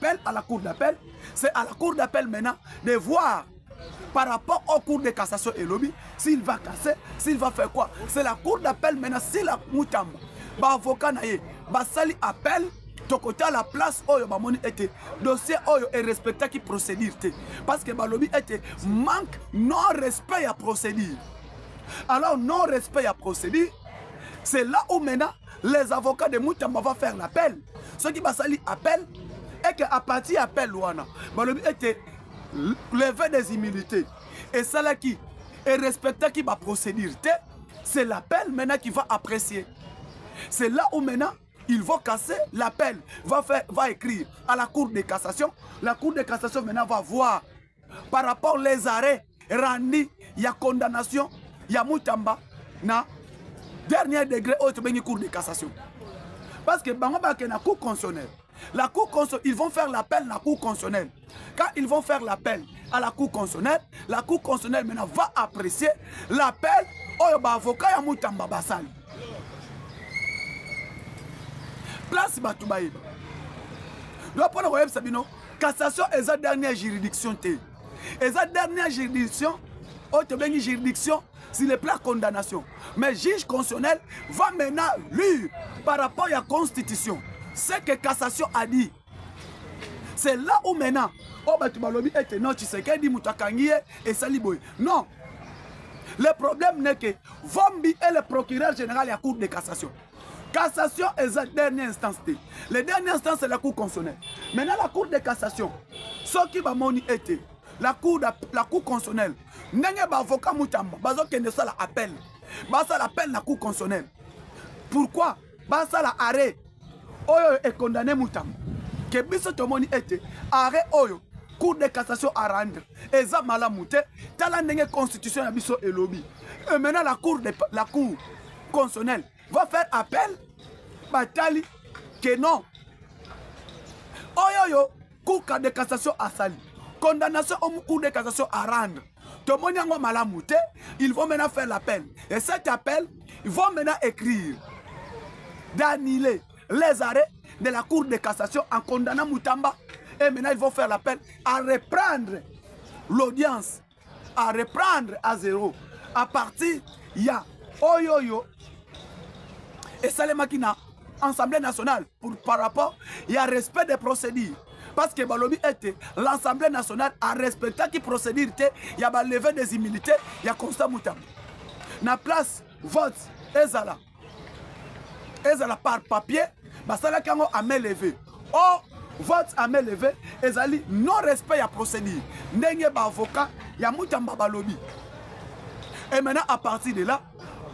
appel à la cour d'appel. C'est à la cour d'appel maintenant de voir par rapport au cours de cassation et lobby, s'il va casser, s'il va faire quoi. C'est la cour d'appel maintenant, si la moutamba, avocat naïe, sali appel, ton côté à la place, oyo bamoni était dossier oyo est respecté qui procédure. Parce que lobby était manque non-respect à procédure. Alors non-respect à procédure, c'est là où maintenant les avocats de moutamba vont faire l'appel. Ceux qui va sali appel, et qu'à partir appel, lobby était lever des immunités. Et cela qui est respecté qui va procédure, c'est l'appel maintenant qui va apprécier. C'est là où maintenant ils vont casser l'appel, va écrire à la cour de cassation. La cour de cassation maintenant va voir par rapport les arrêts rendus, il y a condamnation, il y a moutamba, na dernier degré au cour de cassation. Parce que la cour constitutionnelle, la cour constitutionnelle, ils vont faire l'appel à la cour constitutionnelle. Quand ils vont faire l'appel à la cour constitutionnelle maintenant va apprécier l'appel au avocat ya moutamba basali. Place Batoubaï. Donc pour le web Sabino, cassation est la dernière juridiction. Et la dernière juridiction, juridiction sur les plans condamnation. Mais juge constitutionnel va maintenant lire par rapport à la constitution ce que cassation a dit. C'est là où maintenant, non, tu sais qu'elle dit Moutakangie et Saliboy. Non. Le problème n'est que Vombi est le procureur général de la Cour de cassation. Cassation est la dernière instance. La dernière instance, c'est la Cour constitutionnelle. Maintenant, la Cour de cassation, ce qui va moni était, la Cour constitutionnelle, n'est pas avocat Moutamba, parce que ça l'appel. Ça l'appel la Cour constitutionnelle. Pourquoi? Ça l'arrêt. Oyo est condamné Moutamba. Que biso tomoni était arrêt oyo cour de cassation à rendre et ça malamouté tala ndenge constitution ya biso et lobby. Et maintenant la cour constitutionnelle va faire appel batali que non oyo cour de cassation à sali condamnation au cour de cassation à rendre tomoni yango malamouté, ils vont maintenant faire l'appel et cet appel ils vont maintenant écrire d'annuler les arrêts de la cour de cassation en condamnant Moutamba. Et maintenant ils vont faire l'appel à reprendre l'audience, à reprendre à zéro. À partir, il y a Oyoyo et Salemakina, Assemblée nationale, par rapport, il y a respect des procédures. Parce que Balobi était l'Assemblée nationale à respecter qui procédure, il y a levé des immunités, il y a constat Moutamba. Na place, vote, Ezala. Ezala par papier, basala kango a main levée. Oh, vote à main levée, ezali non respect à procédure. Ndenge ba avocat, ya Moutamba balobi. Et maintenant à partir de là,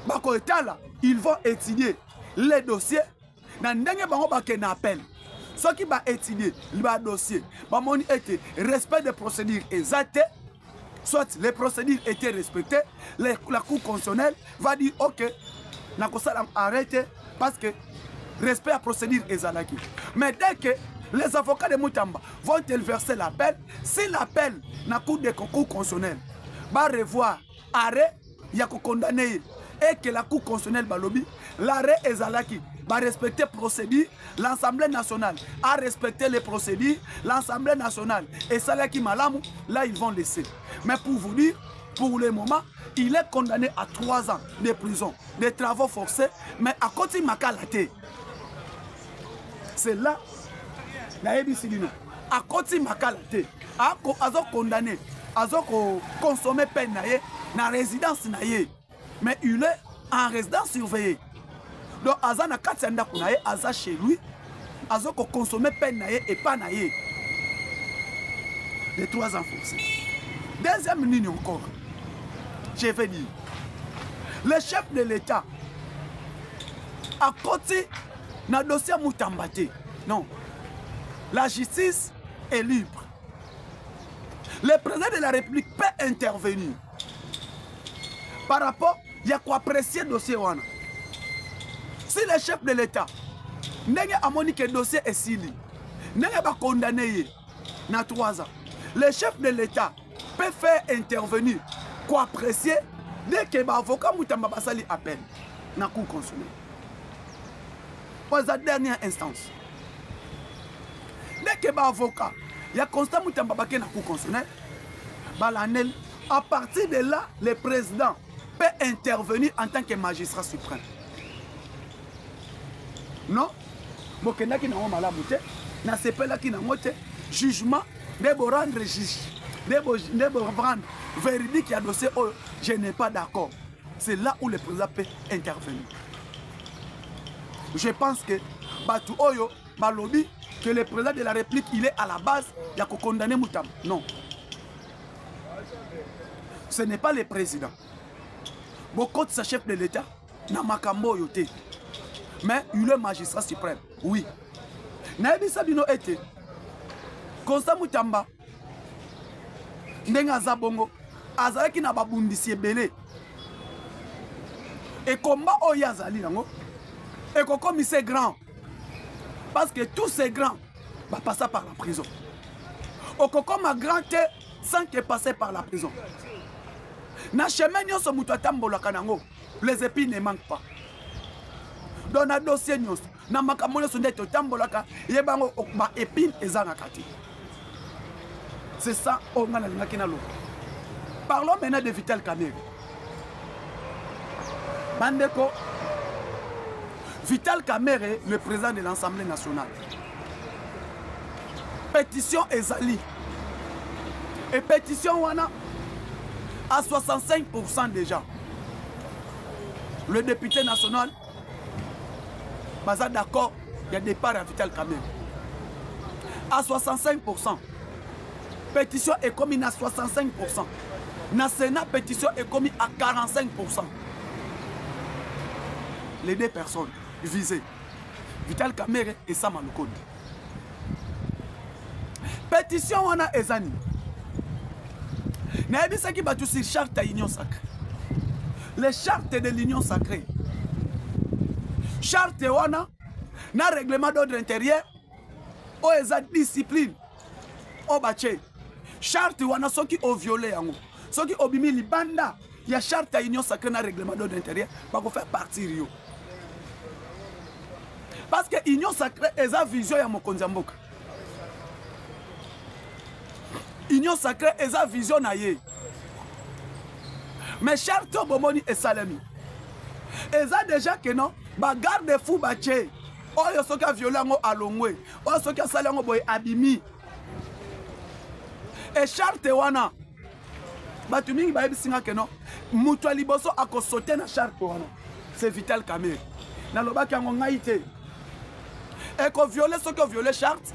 bako etala, ils vont étudier les dossiers. Na ndenge bango bakena appel. Ce qui va étudier le dossier, ba moni était respect des procédures exactes. Soit les procédures étaient respectées, la cour constitutionnelle va dire ok, na kosalam arrêté parce que respect à procédure ezalaki. Mais dès que les avocats de Moutamba vont verser l'appel, si l'appel na cour de concours constitutionnel va revoir arrêt, il y a condamné et que la cour constitutionnelle balobi, l'arrêt ezalaki va respecter procédure, l'Assemblée nationale a respecté les procédures, l'Assemblée nationale et Salaki Malamou, là ils vont laisser. Mais pour vous dire, pour le moment, il est condamné à 3 ans de prison, de travaux forcés, mais à côté Makalate. C'est là, à côté Makalate, à condamné, à consommer peine na résidence naye, mais il est en résidence surveillée. Donc, Aza na katsenda kunaye, Aza chez lui, Aza consommer peine naye et pas naye. De 3 ans forcés. Deuxième ligne encore. Je vais dire, le chef de l'État, à côté, dans le dossier Moutambate, non, la justice est libre. Le président de la République peut intervenir. Par rapport, il y a quoi apprécier le dossier. Si le chef de l'État, n'a pas que le dossier est signé, n'a pas condamné dans 3 ans, le chef de l'État peut faire intervenir. Quoi apprécier dès que l'avocat Moutamba Basali appelle dans la cour constitutionnelle. Pour la dernière instance. Dès que ba avocat, il y a Constant Moutamba Baké na cour constitutionnelle, balanel. À partir de là, le président peut intervenir en tant que magistrat suprême. Non? Bokenda ki na malamu te, na sepela ki na mote, jugement, ne bo rendre juge, ne bo rendre véridique à dossier, oh, je n'ai pas d'accord. C'est là où le président peut intervenir. Je pense que Batu Oyo, Balobi, que le président de la République, il est à la base, il y a qu'à condamner Moutam. Non. Ce n'est pas le président. Beaucoup de chef de l'État, n'a makambo yote. Mais il est magistrat suprême. Oui. Naebi Sabino était. Constant Moutamba. Ndenga Zabongo. Azalaki na babundisi ebele. Et combat Oyazali nango. Et comme c'est grand. Parce que tous ces grands va passer par la prison. Okoko ma grand sans que passer par la prison. Na chemin nyonso mutu atambolaka nango, les épines ne manquent pas. Dans na dossier nyonso, na makambo nyonso ndete otambolaka, yebango ba épine ezanga kati. C'est ça on a la kinalo. Parlons maintenant de Vital Kamerhe. Bandeko Vital Kamerhe, le président de l'Assemblée nationale. Pétition Ezali. Et pétition Wana à 65% déjà. Le député national basa d'accord, il y a départ à Vital Kamerhe. À 65%. Pétition est commise à 65%. Dans le Sénat, pétition est commise à 45%. Les deux personnes visées. Vital Kamerhe et Sam Alukonde. Pétition on a Ezani. Naebi qui battu sur charte à l'union sacrée. Les chartes de l'union sacrée. Charte wana na règlement d'ordre intérieur o eza discipline o bache. Charte wana ceux qui ont violé yango. Ceux qui ont bimi libanda, il y a charte à l'union sacrée na règlement d'ordre intérieur va faire partir yo. Parce que l'union sacrée est la vision ya mokonzi mboka. Union sacrée est la vision na ye. Mais charte bomoni et salami. Eza déjà que non, ba garde fou bache. Oyo soki a violé ngo alongwe. Oyo soki a sali ngo boy abimi. Et charte wana. Batu mingi ba yebisinga que non. Mutu liboso akosote na charte wana. C'est Vital Kamerhe. Na lobaki yango ngai te. Et qu'on viole ceux qui ont violé charte,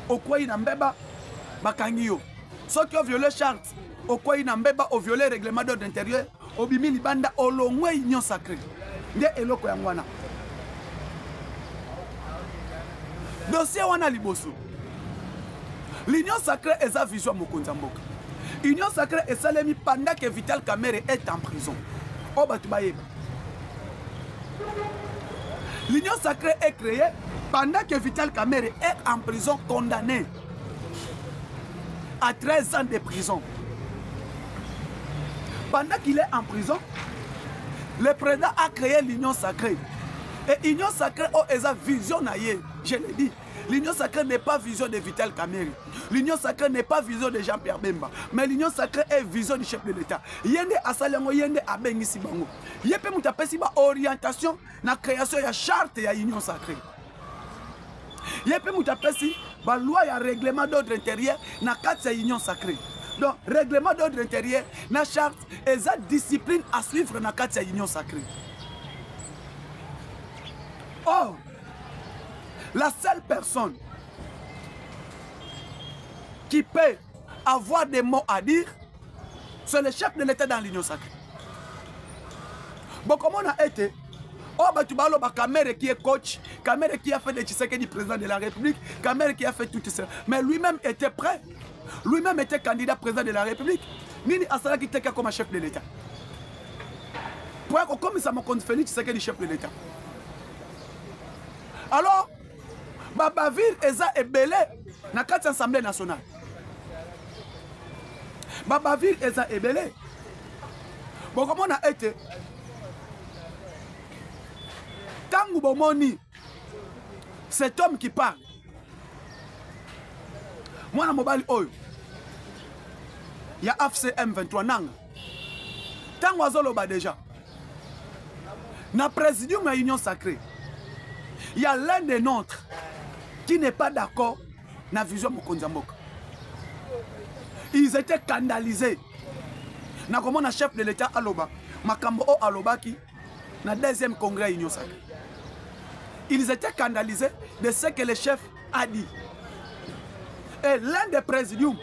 au quoi il n'a pas bakangio. Ceux qui ont violé charte, au quoi il n'a pas violé règlement d'ordre intérieur, au bimi libanda au long union sacrée. Nde eloko yangwana. Dossier wana liboso. L'union sacrée est sa vision mokonzi mboka. Union sacrée est salemi pendant que Vital Kamerhe est en prison. Oh batubayeba. L'union sacrée est créée pendant que Vital Kamerhe est en prison condamné à 13 ans de prison. Pendant qu'il est en prison, le président a créé l'union sacrée. Et l'union sacrée est sa vision naïe. Je l'ai dit. L'union sacrée n'est pas vision de Vital Kamerhe. L'union sacrée n'est pas vision de Jean-Pierre Bemba. Mais l'union sacrée est vision du chef de l'État. Yende asalango yende abengisi bango. Yepe mutapesi ba orientation na création ya charte ya union sacrée. Yepe mutapesi ba loi ya règlement d'ordre intérieur na kati ya union sacrée. Donc règlement d'ordre intérieur na charte et sa discipline à suivre na kati ya union sacrée. Or la seule personne qui peut avoir des mots à dire, c'est le chef de l'État dans l'union sacrée. Bon, comment on a été? Oh, bah, tu parles de Kamerhe qui est coach, Kamerhe qui a fait des Tshisekedi président de la République, Kamerhe qui a fait tout ça. Mais lui-même était prêt. Lui-même était candidat président de la République. Nini Asala qui était comme chef de l'État. Pour comme ça m'a conféré Tshisekedi chef de l'État. Alors, Babavir Eza Ebele na kati Assemblée nationale. Babavir Eza Ebele. Bon, comment on a été? Tangu Bomoni, cet homme qui parle, Mwana mobali oyo ya AFCM 23 nanga tango azoloba déjà na présidium ya Union Sacrée. Il y a l'un des nôtres qui n'est pas d'accord na vision Mokonzi Mboka. Ils étaient scandalisés. Na comment na chef de l'État aloba makambo o alobaki na deuxième congrès Union Sacrée. Ils étaient scandalisés de ce que le chef a dit. Et l'un des présidiums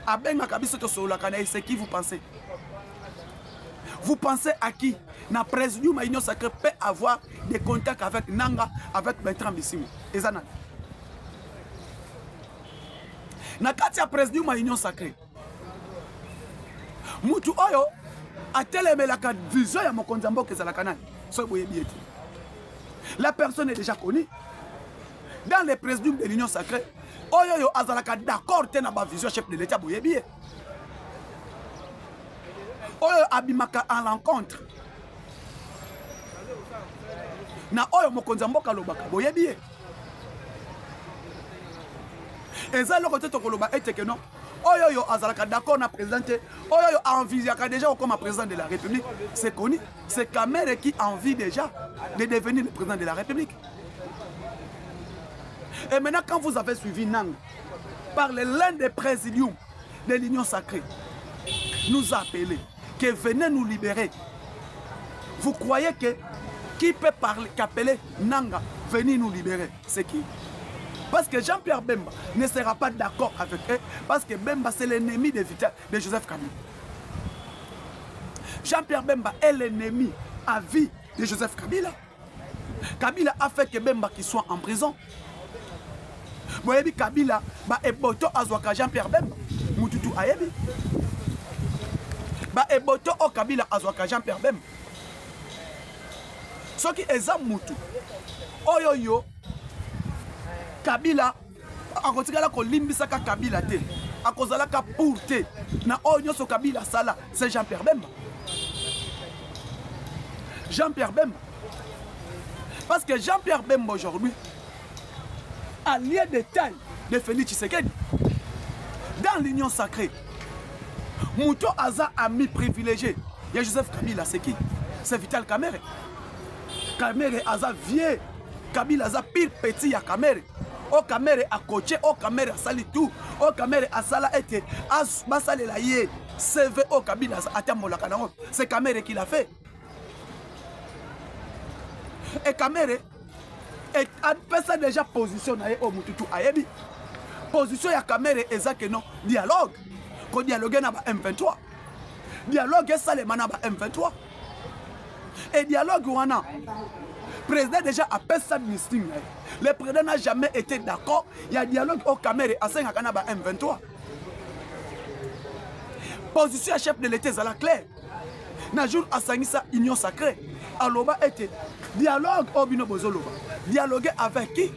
a ben makabiso to solo kana, c'est qui vous pensez? Vous pensez à qui? Na présidium Union Sacrée peut avoir des contacts avec Nanga, avec Bertrand Bisimou. Ezana. Na kati ya présidium Union Sacrée. Mutu oyo atelemela vision ya Mokonzi Mboka ezalaka nani? So boyebi ete. La personne est déjà connue. Dans les présidiums de l'Union Sacrée, oyo yo azalaka d'accord te na ba vision chef de l'État boyebi. Oyo abimaka en l'encontre. Na oyo Mokonzi Mboka lobaka boyebi. Eza loko te tokoloba ete que non. Oyo yo azalaka d'accord na présidente. Oyo yo envisagaka déjà comme président de la République. C'est connu. C'est Kamere qui envie déjà de devenir le président de la République. Et maintenant, quand vous avez suivi Nang par l'un des présidiums de l'Union Sacrée, nous a appelé que venez nous libérer. Vous croyez que qui peut parler, qu'appeler Nanga venir nous libérer? C'est qui? Parce que Jean-Pierre Bemba ne sera pas d'accord avec eux, parce que Bemba c'est l'ennemi de Joseph Kabila. Jean-Pierre Bemba est l'ennemi à vie de Joseph Kabila. Kabila a fait que Bemba qui soit en prison. Boyebi Kabila ba eboto azwaka Jean-Pierre Bemba mututu ayebi. Ba eboto o Kabila azwaka Jean-Pierre Bemba. Soki eza mutu oyo yo Kabila akotikala ko limbisaka Kabila te akozalaka pour te na oyo nyoso Kabila sala c'est Jean-Pierre Bemba. Jean-Pierre Bemba. Parce que Jean-Pierre Bemba aujourd'hui allié de taille de Félix Tshisekedi dans l'Union Sacrée. Mouto Aza ami privilégié. Il y a Joseph Kabila, c'est qui? C'est Vital Kamerhe. Kamerhe Aza vieux. Kabila Aza pire petit à Kamerhe. O Kamerhe a coaché, o Kamerhe a sali tout. O Kamerhe a sala été. As basale la yé. CV o Kabila Aza atambola kanango. C'est Kamerhe qui l'a fait. Et Kamerhe a fait déjà position au Mututu Ayebi. Position ya Kamerhe ezake non dialogue. Ko dialogue na ba M23. Dialogue ça les mana ba M23. Et dialogue wana. Président déjà a fait ça listing. Le président n'a jamais été d'accord. Il y a dialogue au Kamerhe à 5 à ba M23. Position à chef de l'État c'est la claire. Na jour à Sangisa Union Sacrée. Aloba était dialogue au Bino Bozoloba. Dialoguer avec qui?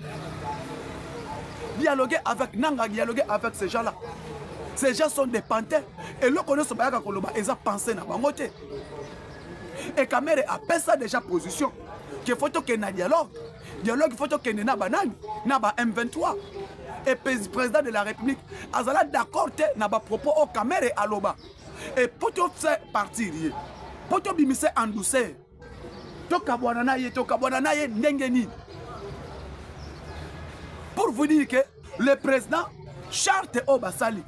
Dialoguer avec Nanga, dialoguer avec ces gens-là. Ces gens sont des panthères. Et le connaît ce bagage Koloba, ils ont pensé dans Bangote. Et Kamerhe a fait ça déjà position. Qu'il faut qu'il y ait un dialogue. Dialogue, il faut qu'il y ait un banane, un M23. Et le président de la République, Azala d'accord, n'a pas propos au Kamerhe à l'Oba. Et pour tout faire partir, pour tout bimisser en douceur. Pour vous dire que le président charte au Basali.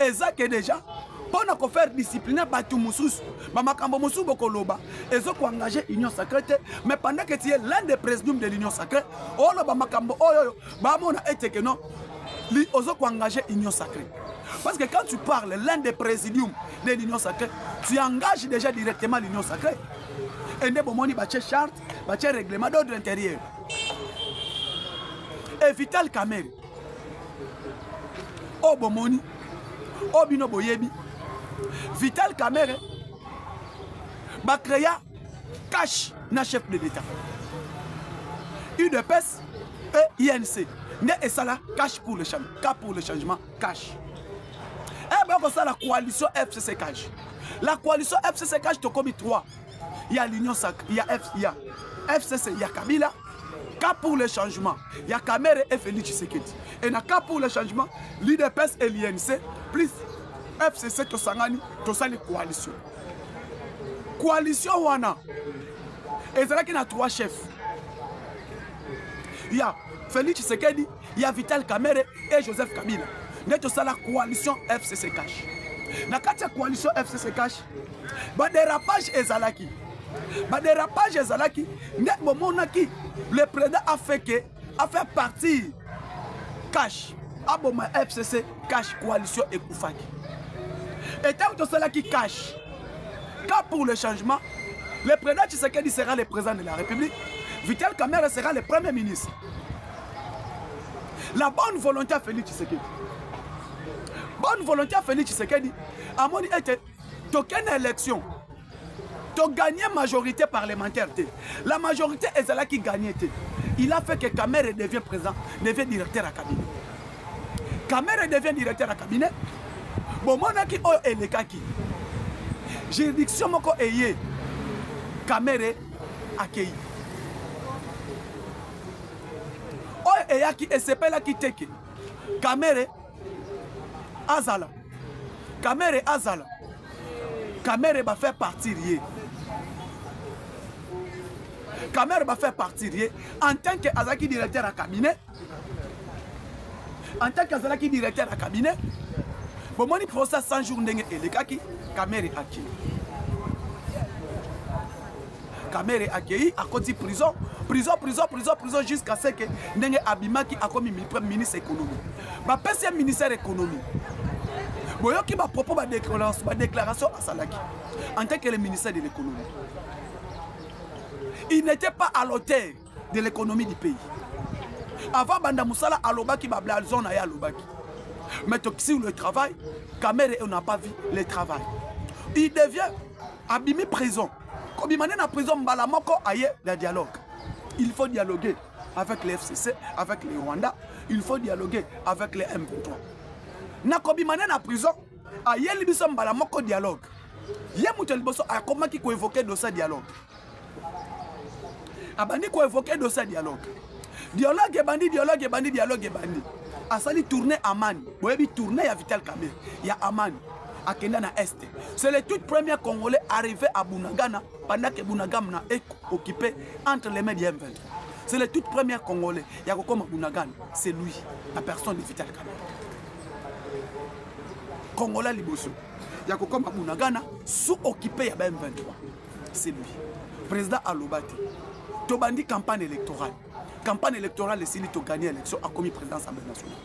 Et ça que déjà, pour faire discipliner Batu Moussous, Mamakambo Moussou Bokoloba, et ça pour engager l'Union Sacrée, mais pendant que tu es l'un des présidents de l'Union Sacrée, oh là, Mamakambo, oh yo, Bamona été que non, lui, oso pour engager l'Union Sacrée. Parce que quand tu parles l'un des présidents de l'Union Sacrée, tu engages déjà directement l'Union Sacrée. Et ne bon moni bache charte, bache règlement d'ordre intérieur. Et Vital Kamerhe. O bomoni, o bino boyebi. Vital Kamerhe ba créa cash na chef de l'État. UDPS et INC. Ne et ça là cash pour le changement, cas pour le changement, cash. Et bien ça la coalition FCC cash. La coalition FCC cash to comme 3. Il y a l'Union Sacrée, il y a FCC, il y a Kabila, Cas pour le changement, il y a Kamere et Félix Tshisekedi. Et dans cas pour le changement, l'IDPS et l'INC, plus FCC Tosangani, Tosali coalition. Coalition Wana. Et c'est là qu'il y a 3 chefs. Il y a Félix Tshisekedi, il y a Vital Kamerhe et Joseph Kabila. Nous sommes la coalition FCC Cash. Dans la coalition FCC Cash, il y a des rapages et Zalaki. Dérapage ezalaki net momonaki le président a fait partie cash aboma FCC cash coalition et Koufaki et tant que cela qui cash car pour le changement le président Tshisekedi sera le président de la République, Vital Kamerhe sera le premier ministre. La bonne volonté à Félix Tshisekedi, bonne volonté à Félix Tshisekedi à mon était token élection. Tu as gagné majorité parlementaire. La majorité est celle qui gagne. Il a fait que Kamerhe devient président, devient directeur à cabinet. Kamerhe devient directeur à cabinet. Bon, moi, qui est le cas qui. Juridiction, moko eye. Kamerhe accueilli. Oh, et qui est ce là qui teke. Kamerhe Azala. Kamerhe Azala. Kamerhe va faire partir. Kamerhe va faire partir en tant que Azaki directeur à cabinet. En tant qu'Azaki directeur à cabinet, bon, moi, il faut ça 100 jours et les kaki, Kamerhe accueilli. Kamerhe accueilli à côté de prison, jusqu'à ce que Ndenge Abimaki a commis le premier ministre économie. Ma PC ministère économie. Bon, qui va proposer ma déclaration à Salaki en tant que le ministère de l'économie. Il n'était pas à l'auteur de l'économie du pays. Avant Banda Moussala, Alobaki, Bablazon, Aya Alobaki. Mais sur le travail, Kamerhe, on n'a pas vu le travail. Il devient abîmé prison. Comme il m'a prison, Balamoko aille le dialogue. Il faut dialoguer avec les FCC, avec les Rwanda. Il faut dialoguer avec les M23. Nakobi mané na prison, aille libiso Balamoko dialogue. Yé moutel bosso a comment qui évoquer de ce dialogue. Abandi ko évoquer de ce dialogue. Dialogue et bandi, dialogue et bandi, dialogue et bandi. Asali tourner Amani. Boyebi tourner à Vital Kamerhe. Il y a Amani. À Kendana Est. C'est le tout premier Congolais arrivé à Bunagana pendant que Bunagana est occupé entre les mains du M23. C'est le tout premier Congolais. Il y a comme Bunagana. C'est lui, la personne de Vital Kamerhe. Congolais Liboso. Il y a comme Bunagana sous-occupé à M23. C'est lui. Président Alobati. Tobandi campagne électorale. Campagne électorale, et s'il a gagné l'élection, a commis président de l'Assemblée nationale.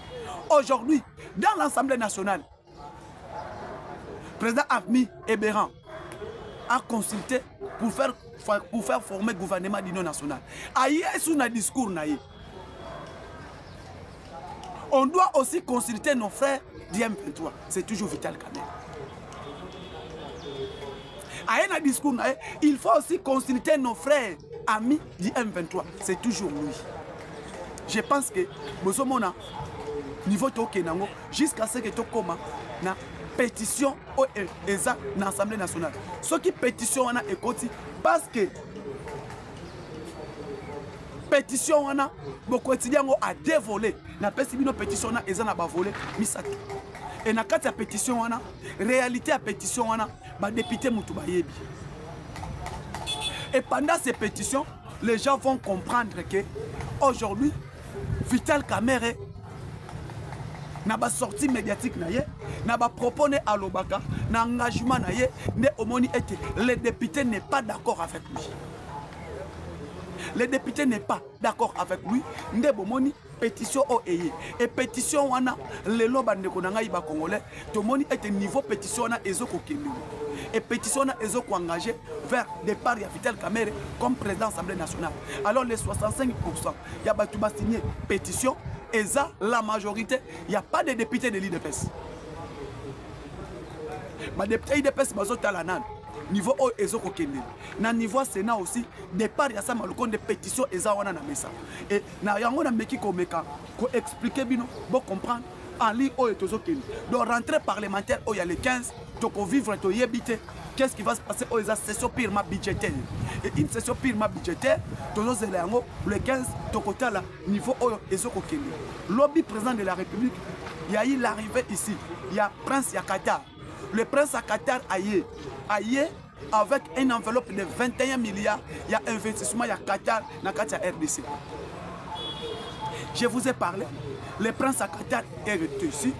Aujourd'hui, dans l'Assemblée nationale, le président Ahmed Eberan a consulté pour faire former le gouvernement d'union nationale. Aïe, sous un discours, on doit aussi consulter nos frères d'IM23. C'est toujours Vital Kamerhe. Aïe, un discours, il faut aussi consulter nos frères amis du M23. C'est toujours lui. Je pense que Bosomona, niveau Tokenango, jusqu'à ce que Tokoma, na pétition au ESA dans l'Assemblée nationale. Ce qui pétition on a écouté parce que pétition on a beaucoup quotidien a dévolé. Na pétition pétition on a ESA na ba volé misaki. Et na kati ya pétition on a réalité à pétition on a ba député Mutuba yebi. Et pendant ces pétitions, les gens vont comprendre que aujourd'hui, Vital Kamerhe n'a pas sorti médiatique n'a pas proposé à l'Obaka, n'a engagement le député n'est pas d'accord avec lui. Le député n'est pas d'accord avec lui. Nde bomoni pétition o eye et pétition wana le loba ndeko na ngai ba congolais to moni était niveau pétition wana ezoko kembi. Et pétition est engagé vers départ de Vital Kamerhe comme président de l'Assemblée nationale. Alors les 65%, il y a signé pétition et ça, la majorité, il n'y a pas de députés de l'IDPS. Les députés de l'IDPS, niveau O ezoko kende. Na niveau Sénat aussi, départ ya sama lukonde pétition eza wana na mesa. Et na yango na meki ko meka ko expliquer bino, bon comprendre en li o etozo kende. Donc rentrée parlementaire o ya le 15, toko vivre to yebite qu'est-ce qui va se passer? Oh, ils ont une session purement budgétaire. Et une session purement budgétaire, le 15, de côté là, niveau Ezokokende. Lobby président de la République, il y a eu l'arrivée ici. Il y a Prince Qatar. Le Prince à Qatar aïe avec une enveloppe de 21 milliards, il y a investissement, il y a Qatar, dans la RDC. Je vous ai parlé, le Prince à Qatar est ici,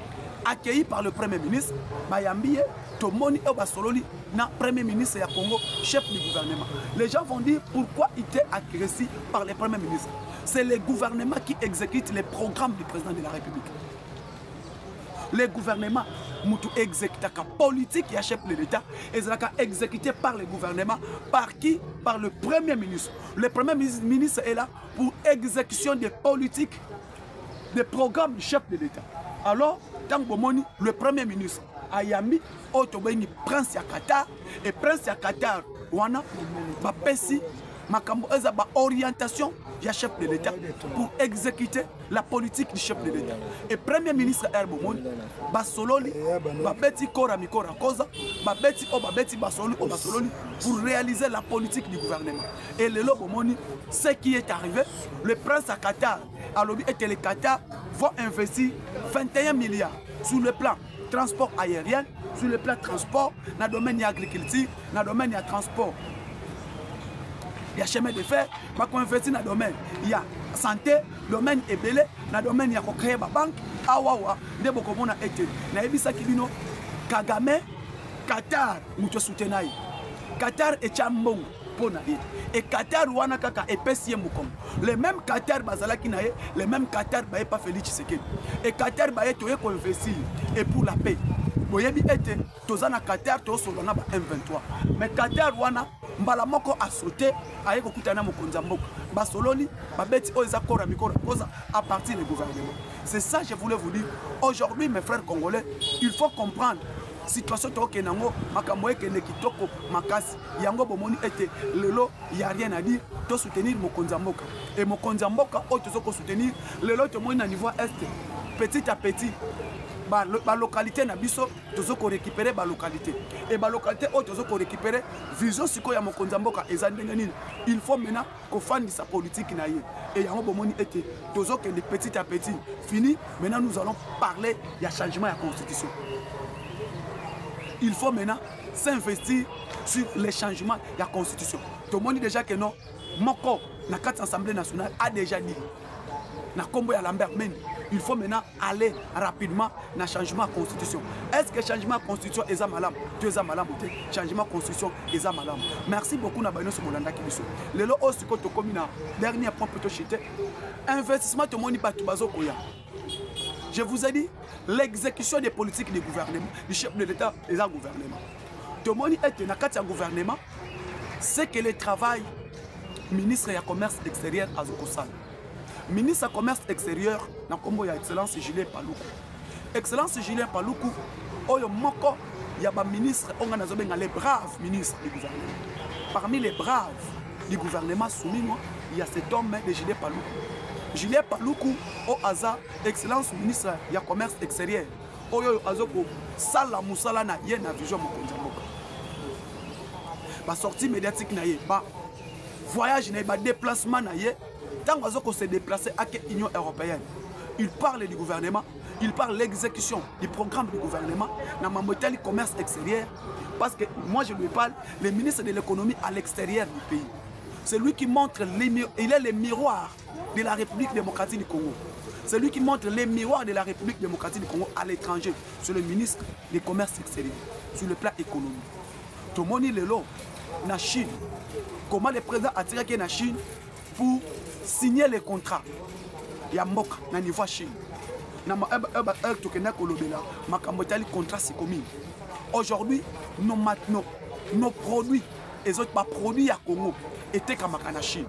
accueilli par le Premier ministre, Bayambiye, Tomoni et Basololi, Premier ministre et Congo, chef du gouvernement. Les gens vont dire pourquoi il était agressé par le Premier ministre. C'est le gouvernement qui exécute les programmes du président de la République. Le gouvernement exécute la politique qui achète l'État et c'est exécuté par le gouvernement. Par qui? Par le Premier ministre. Le Premier ministre est là pour exécution des politiques, des programmes du chef de l'État. Alors, tant que le Premier ministre Ayami, Otobeni, Prince Qatar, et Prince Qatar, Wana, Bapesi, Makambo, Ezaba, orientation du chef de l'État pour exécuter la politique du chef de l'État. Et Premier ministre Herbomoni, Basololi, Babeti Kora Mikora Koza, Babeti Basololi, pour réaliser la politique du gouvernement. Et le Lobomoni, ce qui est arrivé, le Prince Qatar, Alobi et le Qatar vont investir 21 milliards sur le plan transport aérien, sur le plan transport, dans le domaine de l'agriculture, dans le domaine de transport. Il y a chemin de fer, il y a investi dans le domaine. Il y a santé, le domaine est belé, dans le domaine il y a créé ma banque. Awawa, de beaucoup de gens ont été. Na ebisa kibino Kagame, Qatar, nous soutenons. Qatar est chambon pour naïe. Et Qatar wana kaka epesi mukom. Le même Qatar bazala ki naïe, le même Qatar bae pas Félix Tshisekedi. Et Qatar bae toye ko investir et pour la paix. Boyebi ete tozana Qatar to solona ba M23. Mais Qatar wana mbala moko a sauté aye ko kutana mokonza mboka. Ba sololi ba beti oza kora mikora koza à partir du gouvernement. C'est ça que je voulais vous dire. Aujourd'hui mes frères congolais, il faut comprendre situation toke nango makambo ekende kitoko makasi yango bomoni ete lelo il y a rien à dire to soutenir mokonza mboka et mokonza mboka o to ko soutenir lelo to moni na niveau est petit à petit ba localité na biso to ko récupérer ba localité et ba localité o to ko récupérer vision siko ya mokonza mboka ezandengani. Il faut maintenant ko fandi sa politique na ye et yango bomoni ete to kende petit à petit fini. Maintenant nous allons parler il y a changement de la constitution. Il faut maintenant s'investir sur les changements de la Constitution. Tout le monde dit déjà que non, Moko, la 4 Assemblée nationale a déjà dit. Na Combo ya Lambert Men, il faut maintenant aller rapidement dans le changement de la Constitution. Est-ce que le changement de la Constitution est malam? Tu es malam ou le changement de la Constitution est malam? Merci beaucoup Nabaino Somolanda Kibiso. Le lot aussi quand tu communes dernier point plutôt chité. Investissement tout le monde dit pas tout bazo koya. Je vous ai dit, l'exécution des politiques du gouvernement, du chef de l'État et du gouvernement. Tout le monde est dans le gouvernement, c'est que le travail, ministre du commerce extérieur à Zokosal. Ministre du commerce extérieur, dans le Congo, il y a Excellence Julien Paluku. Excellence Julien Paluku, il y a des ministres, les braves ministres du gouvernement. Parmi les braves du gouvernement soumis, il y a cet homme de Julien Paluku. Julien Paluku, au hasard, excellence ministre du commerce extérieur. Oyo azoko sala musala na ye na vision mokonza mboka. Ba sortie médiatique na ye, ba voyage na ye, ba déplacement na ye, tant azoko se déplacer à l'Union européenne. Il parle du gouvernement, il parle de l'exécution du programme du gouvernement dans ma modèle commerce extérieur. Parce que moi je lui parle, le ministre de l'économie à l'extérieur du pays. C'est lui qui montre, il est le miroir de la République démocratique du Congo. C'est lui qui montre les miroirs de la République démocratique du Congo à l'étranger. C'est le ministre du commerce extérieur, sur le plan économique. Tout le monde est là, en Chine. Comment le président a tiré en Chine pour signer les contrats? Il y a un niveau Chine. Aujourd'hui, nos produits, les autres produits à Congo, étaient comme en Chine.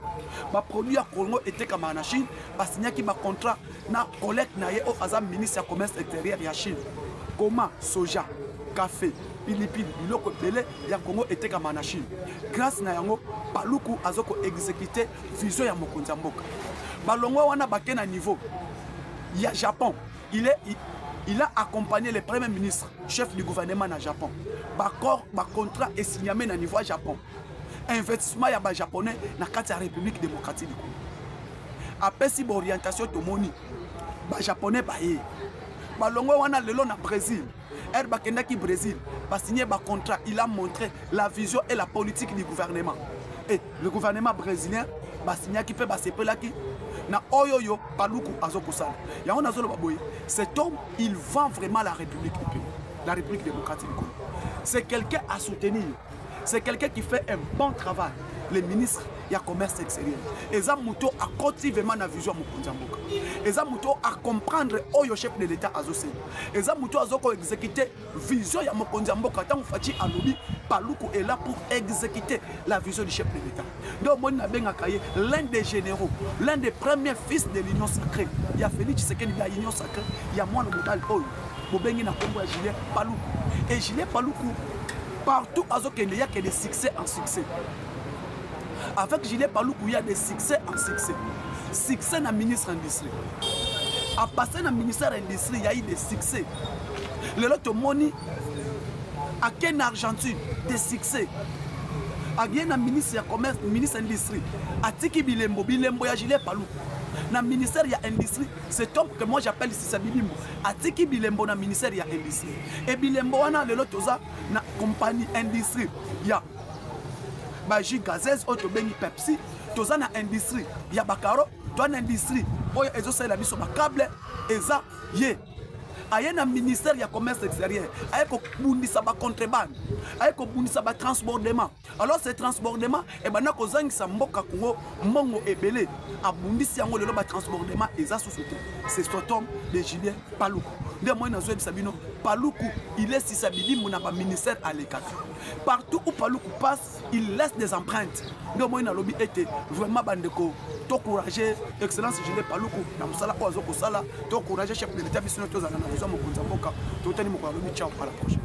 Les produits à Congo étaient comme en Chine parce qu'il y a un contrat na collecte au hasard ministre du commerce extérieur de la Chine. Comment soja, café, pilipili, biloko belé, ya Congo était comme en Chine. Grâce à yango, Paluku azoko exécuté vision ya mokonza mboka. Balongo wana bakena niveau. Il y a Japon, il est il a accompagné le premier ministre, chef du gouvernement na Japon. D'accord, ba contrat est signé na niveau Japon. Investissement ya ba japonais na kati ya République démocratique du Congo. Après si ba orientation tomoni, ba japonais ba ye. Ba longo wana lelo na Brésil. Ba kendaki Brésil, ba signé ba contrat, il a montré la vision et la politique du gouvernement. Et le gouvernement brésilien ba signé qui peut ba sepelaki na oyoyo paluku azokosala. Ya on azolo baboye. Cet homme, il vend vraiment la République du pays, la République démocratique du Congo. C'est quelqu'un à soutenir. C'est quelqu'un qui fait un bon travail. Le ministre, il y a commerce extérieur. Et ça, Mouto a continuellement la vision Mokonzamboka. Et ça, Mouto a comprendre le chef de l'État Azosé. Et ça, Mouto a exécuté la vision de Mokonzamboka. Tant que Alobi, Paluku est là pour exécuter la vision du chef de l'État. Donc, moi, je l'un des généraux, l'un des premiers fils de l'Union sacrée. Il y a Félix Tshisekedi de l'Union sacrée. Il y a moi, le modèle Paul. Bobengi na Congo, Julien Paluku. Et Julien Paluku, partout, il y a que des succès en succès. Avec Julien Paluku, il y a des succès en succès. Succès dans le ministre de l'Industrie. À passer dans le ministère de l'Industrie, il y a eu des succès. Le lot money, à quelle Argentine, des succès. À bien dans le ministère du Commerce, le ministre de l'Industrie. À Tiki Bilembo, Bilembo, il y a Julien Paluku. Dans le ministère de l'Industrie, c'est homme que moi j'appelle Sissa Bilimbo. À Tiki Bilembo, dans le ministère de l'Industrie. Et Bilembo, on a le lot dans la compagnie Industrie. Il y a Baji Gazez, Otobeni Pepsi, toza na industrie, ya bakaro, toza na industrie, oya ezo sa la biso bakable, eza ye. Aye na ministère ya commerce extérieur, aye ko bundisa ba contrebande, aye ko bundisa ba transbordement. Alors ce transbordement, e bana ko zangisa mboka Congo, mbongo ebele, abundisi yango lelo ba transbordement eza sous-sauté. C'est cet homme de Julien Paluku. De moi na zo Sabino, Paluku, il est Sisabidi mon ba ministère à l'État. Partout où Paluku passe, il laisse des empreintes. De moi na lobby était vraiment bandeko, to courageux, excellence Julien Paluku, na musala ko azoko sala, to courageux chef de l'État biso to zana na zo mo kunza mboka, to tani mo ko lobby ciao à la prochaine.